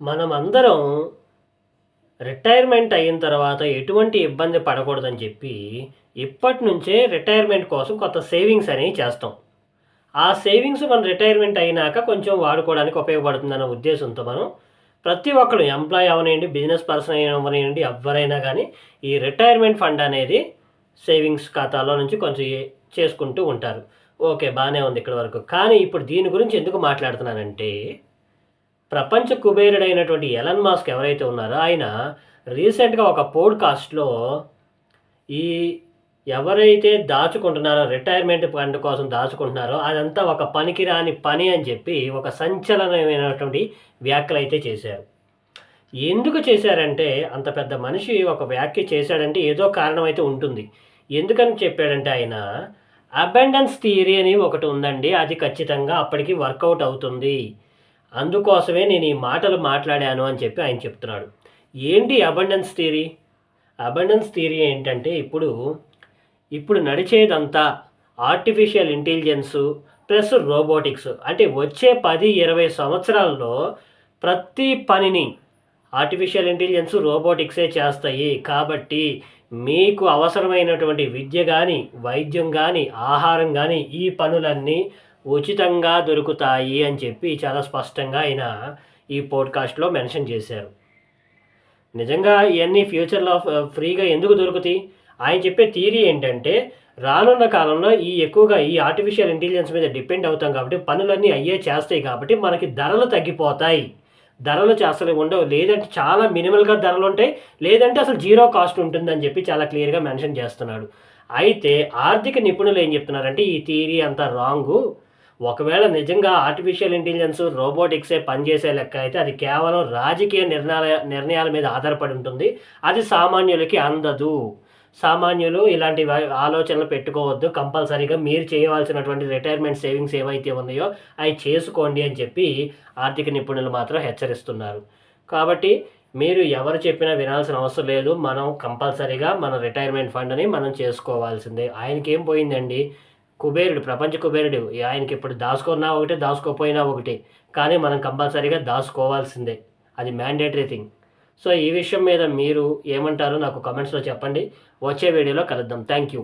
మనమందరం రిటైర్మెంట్ అయిన తర్వాత ఎటువంటి ఇబ్బంది పడకూడదని చెప్పి, ఇప్పటి నుంచే రిటైర్మెంట్ కోసం కొంత సేవింగ్స్ అనేవి చేస్తాం. ఆ సేవింగ్స్ మన రిటైర్మెంట్ అయినాక కొంచెం వాడుకోవడానికి ఉపయోగపడుతుందన్న ఉద్దేశంతో మనం ప్రతి ఒక్కరు ఎంప్లాయీ అవ్వనియండి, బిజినెస్ పర్సన్ అవ్వనియండి, ఎవ్వరైనా గానీ ఈ రిటైర్మెంట్ ఫండ్ అనేది సేవింగ్స్ ఖాతాలో నుంచి కొంచెం చేసుకుంటూ ఉంటారు. ఓకే. బానే ఉంది ఇక్కడి వరకు. కానీ ఇప్పుడు దీని గురించి ఎందుకు మాట్లాడుతున్నానంటే ప్రపంచ కుబేరుడైనటువంటి ఎలన్ మాస్క్ ఎవరైతే ఉన్నారో ఆయన రీసెంట్‌గా ఒక పోడ్‌కాస్ట్‌లో ఈ ఎవరైతే దాచుకుంటున్నారో రిటైర్మెంట్ ఫండ్ కోసం దాచుకుంటున్నారో అదంతా ఒక పనికిరాని పని అని చెప్పి ఒక సంచలనమైనటువంటి వ్యాఖ్యలైతే చేశారు. ఎందుకు చేశారంటే అంత పెద్ద మనిషి ఒక వ్యాఖ్య చేశాడంటే ఏదో కారణం అయితే ఉంటుంది. ఎందుకని చెప్పాడంటే ఆయన అబండెన్స్ థియరీ అని ఒకటి ఉందండి. అది ఖచ్చితంగా అప్పటికి వర్కౌట్ అవుతుంది. అందుకోసమే నేను ఈ మాటలు మాట్లాడాను అని చెప్పి ఆయన చెప్తున్నాడు. ఏంటి అబండెన్స్ థియరీ? అబండెన్స్ థియరీ ఏంటంటే ఇప్పుడు నడిచేదంతా ఆర్టిఫిషియల్ ఇంటెలిజెన్సు ప్లస్ రోబోటిక్స్. అంటే వచ్చే 10, 20 సంవత్సరాల్లో ప్రతి పనిని ఆర్టిఫిషియల్ ఇంటెలిజెన్స్, రోబోటిక్సే చేస్తాయి. కాబట్టి మీకు అవసరమైనటువంటి విద్య గానీ, వైద్యం గానీ, ఆహారం గానీ ఈ పనులన్నీ ఉచితంగా దొరుకుతాయి అని చెప్పి చాలా స్పష్టంగా ఆయన ఈ పోడ్‌కాస్ట్‌లో మెన్షన్ చేశారు. నిజంగా ఇయన్నీ ఫ్యూచర్‌లో ఫ్రీగా ఎందుకు దొరుకుతాయి? ఆయన చెప్పే థియరీ ఏంటంటే, రానున్న కాలంలో ఎక్కువగా ఈ ఆర్టిఫిషియల్ ఇంటెలిజెన్స్ మీద డిపెండ్ అవుతాం కాబట్టి, పనులన్నీ అయ్యే చేస్తాయి కాబట్టి, మనకి ధరలు తగ్గిపోతాయి. ధరలు అసలు ఉండవు. లేదంటే చాలా మినిమల్‌గా ధరలుంటాయి. లేదంటే అసలు జీరో కాస్ట్ ఉంటుందని చెప్పి చాలా క్లియర్‌గా మెన్షన్ చేస్తున్నాడు. అయితే ఆర్థిక నిపుణులు ఏం చెప్తున్నారంటే, ఈ థియరీ అంతా రాంగు. ఒకవేళ నిజంగా ఆర్టిఫిషియల్ ఇంటెలిజెన్స్, రోబోటిక్సే పనిచేసే లెక్క అయితే అది కేవలం రాజకీయ నిర్ణయాల మీద ఆధారపడి ఉంటుంది. అది సామాన్యులకి అందదు. సామాన్యులు ఇలాంటి ఆలోచనలు పెట్టుకోవద్దు. కంపల్సరీగా మీరు చేయవలసినటువంటి రిటైర్మెంట్ సేవింగ్స్ ఏవైతే ఉన్నాయో అయి చేసుకోండి అని చెప్పి ఆర్థిక నిపుణులు మాత్రం హెచ్చరిస్తున్నారు. కాబట్టి మీరు ఎవరు చెప్పినా వినాల్సిన అవసరం లేదు. మనం కంపల్సరీగా మన రిటైర్మెంట్ ఫండ్‌ని మనం చేసుకోవాల్సిందే. ఆయనకేం పోయిందండి? కుబేరుడు, ప్రపంచ కుబేరుడు. ఆయనకిప్పుడు దాచుకున్నా ఒకటే, దాచుకోకపోయినా ఒకటే. కానీ మనం కంపల్సరీగా దాచుకోవాల్సిందే. అది మ్యాండేటరీ థింగ్. సో, ఈ విషయం మీద మీరు ఏమంటారో నాకు కామెంట్స్‌లో చెప్పండి. వచ్చే వీడియోలో కలుద్దాం. Thank you.